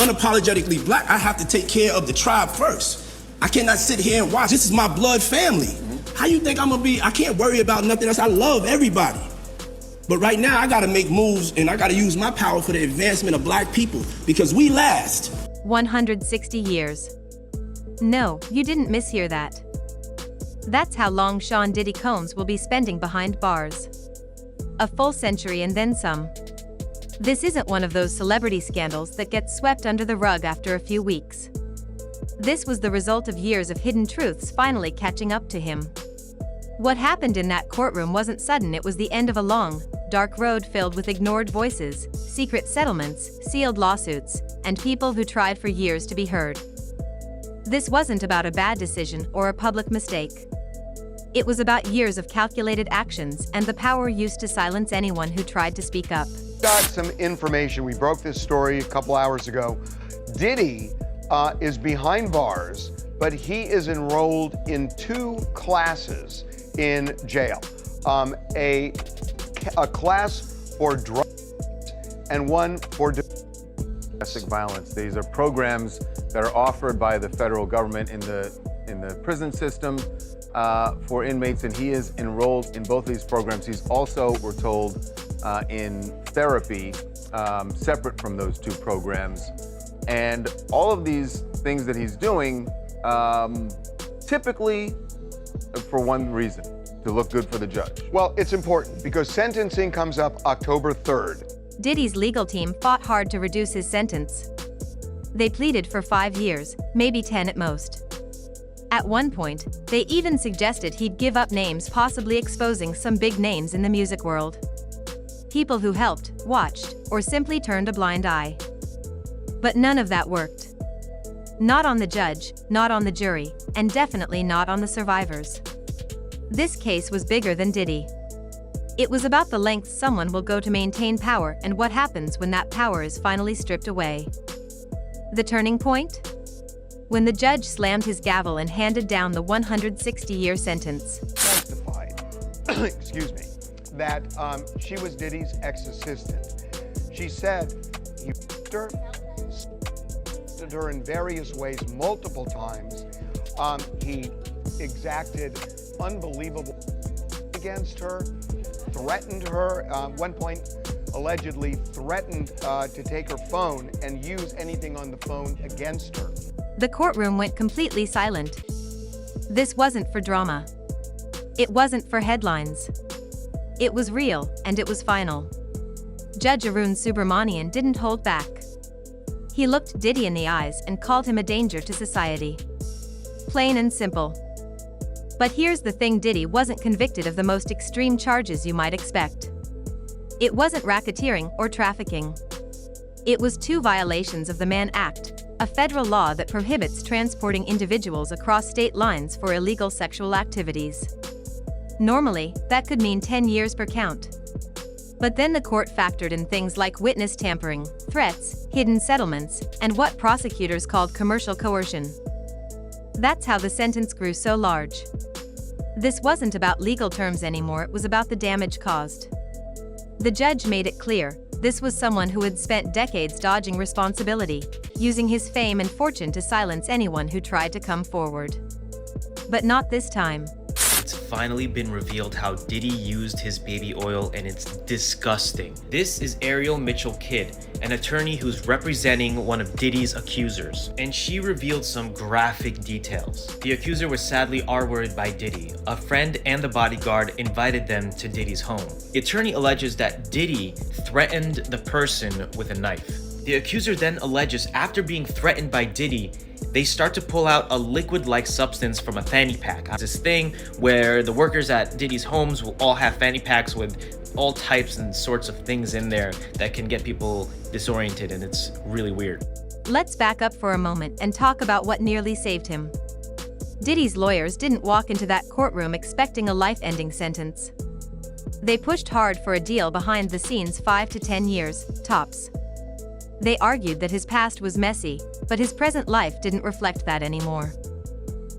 unapologetically black, I have to take care of the tribe first. I cannot sit here and watch. This is my blood family. How you think I'm gonna be? I can't worry about nothing else. I love everybody. But right now, I gotta make moves and I gotta use my power for the advancement of black people because we last. 160 years. No, you didn't mishear that. That's how long Sean Diddy Combs will be spending behind bars. A full century and then some. This isn't one of those celebrity scandals that gets swept under the rug after a few weeks. This was the result of years of hidden truths finally catching up to him. What happened in that courtroom wasn't sudden, it was the end of a long, dark road filled with ignored voices, secret settlements, sealed lawsuits, and people who tried for years to be heard. This wasn't about a bad decision or a public mistake. It was about years of calculated actions and the power used to silence anyone who tried to speak up. Got some information. We broke this story a couple hours ago. Diddy is behind bars, but he is enrolled in 2 classes in jail. A class for drugs and one for domestic violence. These are programs that are offered by the federal government in the prison system for inmates, and he is enrolled in both of these programs. He's also, we're told, in therapy separate from those 2 programs. And all of these things that he's doing, typically for one reason, to look good for the judge. Well, it's important because sentencing comes up October 3rd. Diddy's legal team fought hard to reduce his sentence. They pleaded for 5 years, maybe 10 at most. At one point, they even suggested he'd give up names, possibly exposing some big names in the music world. People who helped, watched, or simply turned a blind eye. But none of that worked. Not on the judge, not on the jury, and definitely not on the survivors. This case was bigger than Diddy. It was about the lengths someone will go to maintain power and what happens when that power is finally stripped away. The turning point? When the judge slammed his gavel and handed down the 160-year sentence. Testified, excuse me, that she was Diddy's ex-assistant. She said he assaulted her in various ways multiple times. He exacted unbelievable against her, threatened her, one point allegedly threatened to take her phone and use anything on the phone against her. The courtroom went completely silent. This wasn't for drama. It wasn't for headlines. It was real, and it was final. Judge Arun Subramanian didn't hold back. He looked Diddy in the eyes and called him a danger to society. Plain and simple. But here's the thing, Diddy wasn't convicted of the most extreme charges you might expect. It wasn't racketeering or trafficking. It was 2 violations of the Mann Act, a federal law that prohibits transporting individuals across state lines for illegal sexual activities. Normally, that could mean 10 years per count. But then the court factored in things like witness tampering, threats, hidden settlements, and what prosecutors called commercial coercion. That's how the sentence grew so large. This wasn't about legal terms anymore, it was about the damage caused. The judge made it clear, this was someone who had spent decades dodging responsibility, using his fame and fortune to silence anyone who tried to come forward. But not this time. It's finally been revealed how Diddy used his baby oil, and it's disgusting. This is Ariel Mitchell Kidd, an attorney who's representing one of Diddy's accusers, and she revealed some graphic details. The accuser was sadly R-worded by Diddy. A friend and the bodyguard invited them to Diddy's home. The attorney alleges that Diddy threatened the person with a knife. The accuser then alleges after being threatened by Diddy, they start to pull out a liquid-like substance from a fanny pack. It's this thing where the workers at Diddy's homes will all have fanny packs with all types and sorts of things in there that can get people disoriented, and it's really weird. Let's back up for a moment and talk about what nearly saved him. Diddy's lawyers didn't walk into that courtroom expecting a life-ending sentence. They pushed hard for a deal behind the scenes, 5 to 10 years, tops. They argued that his past was messy, but his present life didn't reflect that anymore.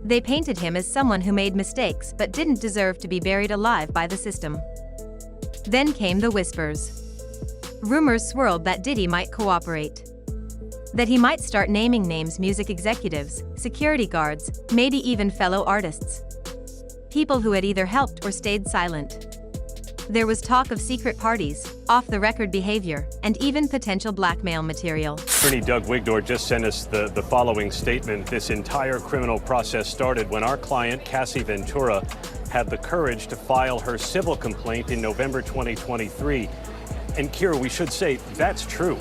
They painted him as someone who made mistakes but didn't deserve to be buried alive by the system. Then came the whispers. Rumors swirled that Diddy might cooperate. That he might start naming names: music executives, security guards, maybe even fellow artists. People who had either helped or stayed silent. There was talk of secret parties, off-the-record behavior, and even potential blackmail material. Attorney Doug Wigdor just sent us the following statement. This entire criminal process started when our client, Cassie Ventura, had the courage to file her civil complaint in November 2023. And Kira, we should say that's true.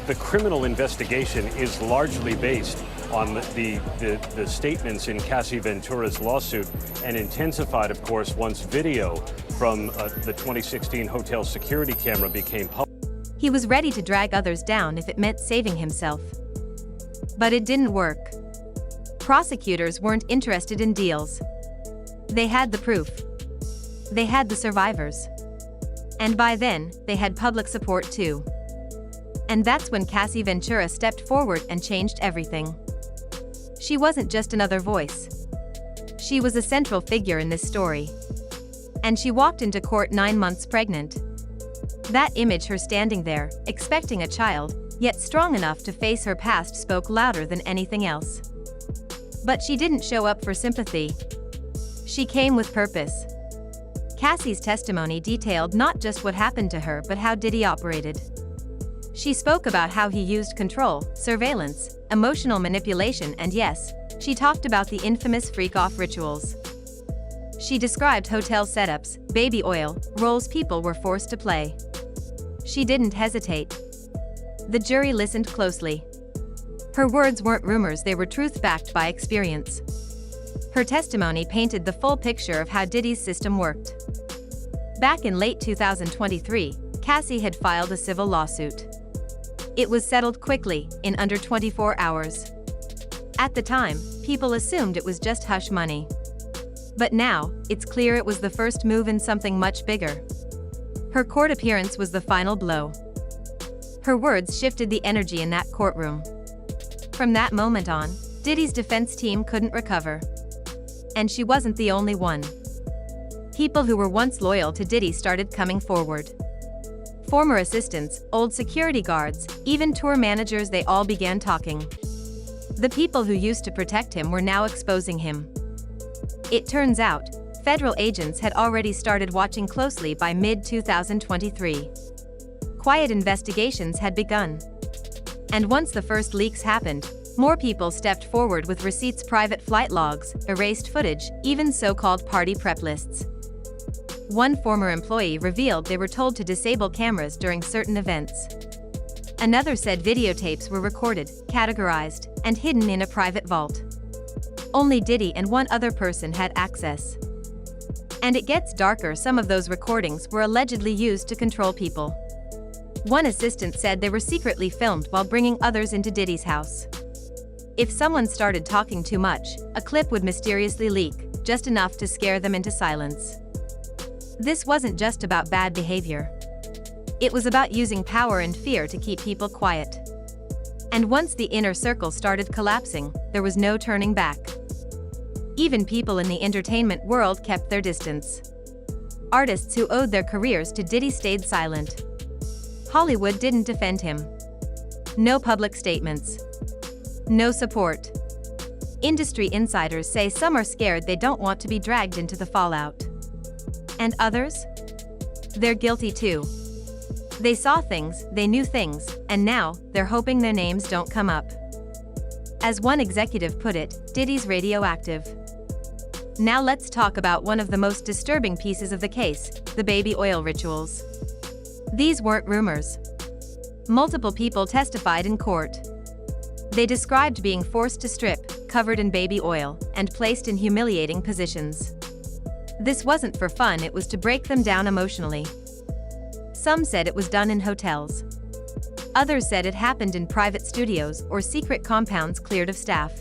The criminal investigation is largely based on the statements in Cassie Ventura's lawsuit, and intensified, of course, once video from the 2016 hotel security camera became public. He was ready to drag others down if it meant saving himself. But it didn't work. Prosecutors weren't interested in deals. They had the proof. They had the survivors. And by then, they had public support too. And that's when Cassie Ventura stepped forward and changed everything. She wasn't just another voice. She was a central figure in this story. And she walked into court 9 months pregnant. That image, her standing there, expecting a child, yet strong enough to face her past, spoke louder than anything else. But she didn't show up for sympathy. She came with purpose. Cassie's testimony detailed not just what happened to her but how Diddy operated. She spoke about how he used control, surveillance, emotional manipulation, and yes, she talked about the infamous freak-off rituals. She described hotel setups, baby oil, roles people were forced to play. She didn't hesitate. The jury listened closely. Her words weren't rumors, they were truth backed by experience. Her testimony painted the full picture of how Diddy's system worked. Back in late 2023, Cassie had filed a civil lawsuit. It was settled quickly, in under 24 hours. At the time, people assumed it was just hush money. But now, it's clear it was the first move in something much bigger. Her court appearance was the final blow. Her words shifted the energy in that courtroom. From that moment on, Diddy's defense team couldn't recover. And she wasn't the only one. People who were once loyal to Diddy started coming forward. Former assistants, old security guards, even tour managers, they all began talking. The people who used to protect him were now exposing him. It turns out, federal agents had already started watching closely by mid-2023. Quiet investigations had begun. And once the first leaks happened, more people stepped forward with receipts, private flight logs, erased footage, even so-called party prep lists. One former employee revealed they were told to disable cameras during certain events. Another said videotapes were recorded, categorized, and hidden in a private vault. Only Diddy and one other person had access. And it gets darker, some of those recordings were allegedly used to control people. One assistant said they were secretly filmed while bringing others into Diddy's house. If someone started talking too much, a clip would mysteriously leak, just enough to scare them into silence. This wasn't just about bad behavior. It was about using power and fear to keep people quiet. And once the inner circle started collapsing, there was no turning back. Even people in the entertainment world kept their distance. Artists who owed their careers to Diddy stayed silent. Hollywood didn't defend him. No public statements. No support. Industry insiders say some are scared they don't want to be dragged into the fallout. And others? They're guilty too. They saw things, they knew things, and now, they're hoping their names don't come up. As one executive put it, Diddy's radioactive. Now let's talk about one of the most disturbing pieces of the case, the baby oil rituals. These weren't rumors. Multiple people testified in court. They described being forced to strip, covered in baby oil, and placed in humiliating positions. This wasn't for fun, it was to break them down emotionally. Some said it was done in hotels. Others said it happened in private studios or secret compounds cleared of staff.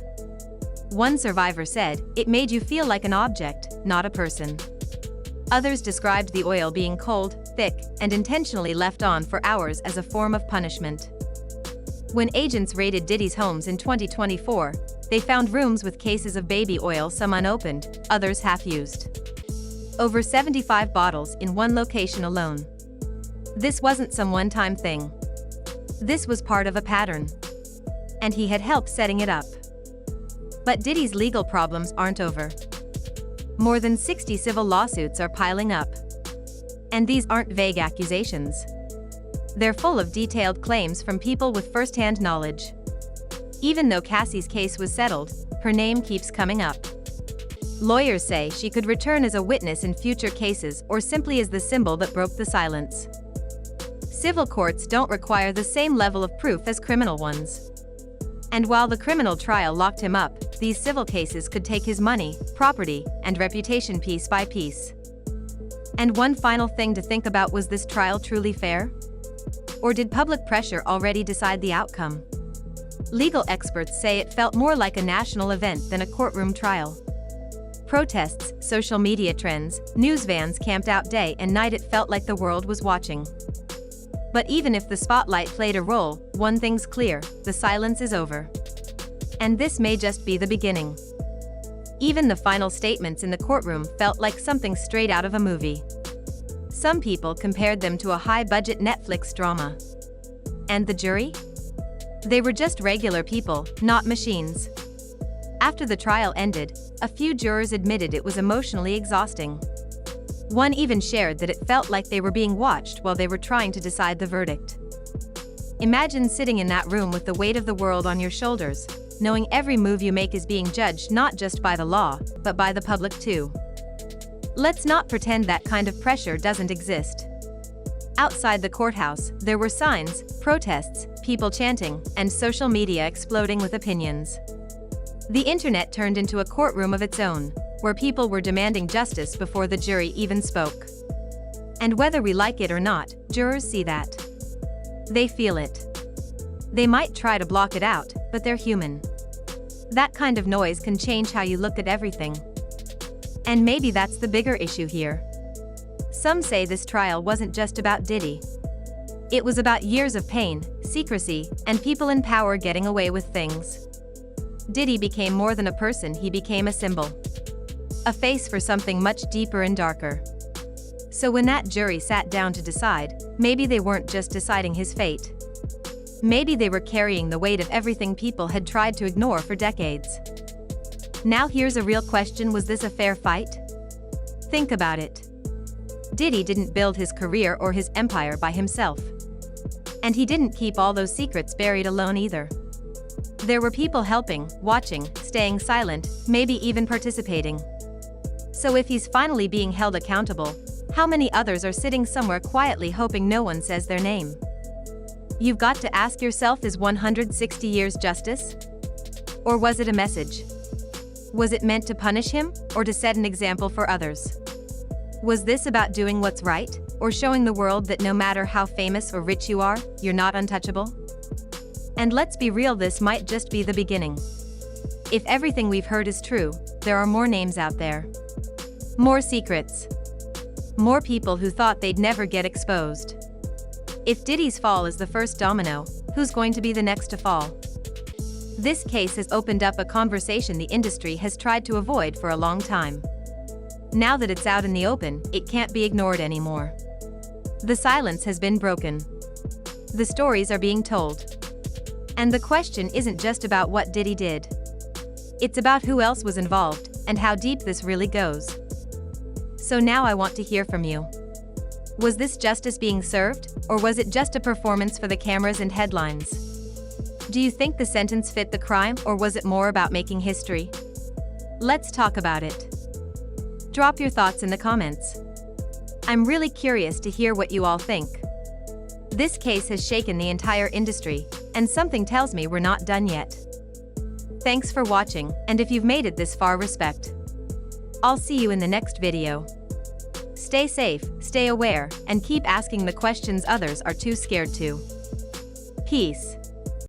One survivor said, "It made you feel like an object, not a person." Others described the oil being cold, thick, and intentionally left on for hours as a form of punishment. When agents raided Diddy's homes in 2024, they found rooms with cases of baby oil, some unopened, others half-used. Over 75 bottles in one location alone. This wasn't some one-time thing. This was part of a pattern. and he had helped setting it up. But Diddy's legal problems aren't over. More than 60 civil lawsuits are piling up. And these aren't vague accusations. They're full of detailed claims from people with first-hand knowledge. Even though Cassie's case was settled, her name keeps coming up. Lawyers say she could return as a witness in future cases or simply as the symbol that broke the silence. Civil courts don't require the same level of proof as criminal ones. And while the criminal trial locked him up, these civil cases could take his money, property, and reputation piece by piece. And one final thing to think about: was this trial truly fair? Or did public pressure already decide the outcome? Legal experts say it felt more like a national event than a courtroom trial. Protests, social media trends, news vans camped out day and night. It felt like the world was watching. But even if the spotlight played a role, one thing's clear: the silence is over. And this may just be the beginning. Even the final statements in the courtroom felt like something straight out of a movie. Some people compared them to a high-budget Netflix drama. And the jury? They were just regular people, not machines. After the trial ended, a few jurors admitted it was emotionally exhausting. One even shared that it felt like they were being watched while they were trying to decide the verdict. Imagine sitting in that room with the weight of the world on your shoulders, knowing every move you make is being judged not just by the law, but by the public too. Let's not pretend that kind of pressure doesn't exist. Outside the courthouse, there were signs, protests, people chanting, and social media exploding with opinions. The internet turned into a courtroom of its own, where people were demanding justice before the jury even spoke. And whether we like it or not, jurors see that. They feel it. They might try to block it out, but they're human. That kind of noise can change how you look at everything. And maybe that's the bigger issue here. Some say this trial wasn't just about Diddy. It was about years of pain, secrecy, and people in power getting away with things. Diddy became more than a person. He became a symbol. A face for something much deeper and darker. So when that jury sat down to decide, maybe they weren't just deciding his fate. Maybe they were carrying the weight of everything people had tried to ignore for decades. Now here's a real question: was this a fair fight? Think about it. Diddy didn't build his career or his empire by himself. And he didn't keep all those secrets buried alone either. There were people helping, watching, staying silent, maybe even participating. So if he's finally being held accountable, how many others are sitting somewhere quietly hoping no one says their name? You've got to ask yourself, is 160 years justice? Or was it a message? Was it meant to punish him, or to set an example for others? Was this about doing what's right, or showing the world that no matter how famous or rich you are, you're not untouchable? And let's be real, this might just be the beginning. If everything we've heard is true, there are more names out there. More secrets. More people who thought they'd never get exposed. If Diddy's fall is the first domino, who's going to be the next to fall? This case has opened up a conversation the industry has tried to avoid for a long time. Now that it's out in the open, it can't be ignored anymore. The silence has been broken. The stories are being told. And the question isn't just about what Diddy did. It's about who else was involved, and how deep this really goes. So now I want to hear from you. Was this justice being served, or was it just a performance for the cameras and headlines? Do you think the sentence fit the crime, or was it more about making history? Let's talk about it. Drop your thoughts in the comments. I'm really curious to hear what you all think. This case has shaken the entire industry, and something tells me we're not done yet. Thanks for watching, and if you've made it this far, respect. I'll see you in the next video. Stay safe, stay aware, and keep asking the questions others are too scared to. Peace.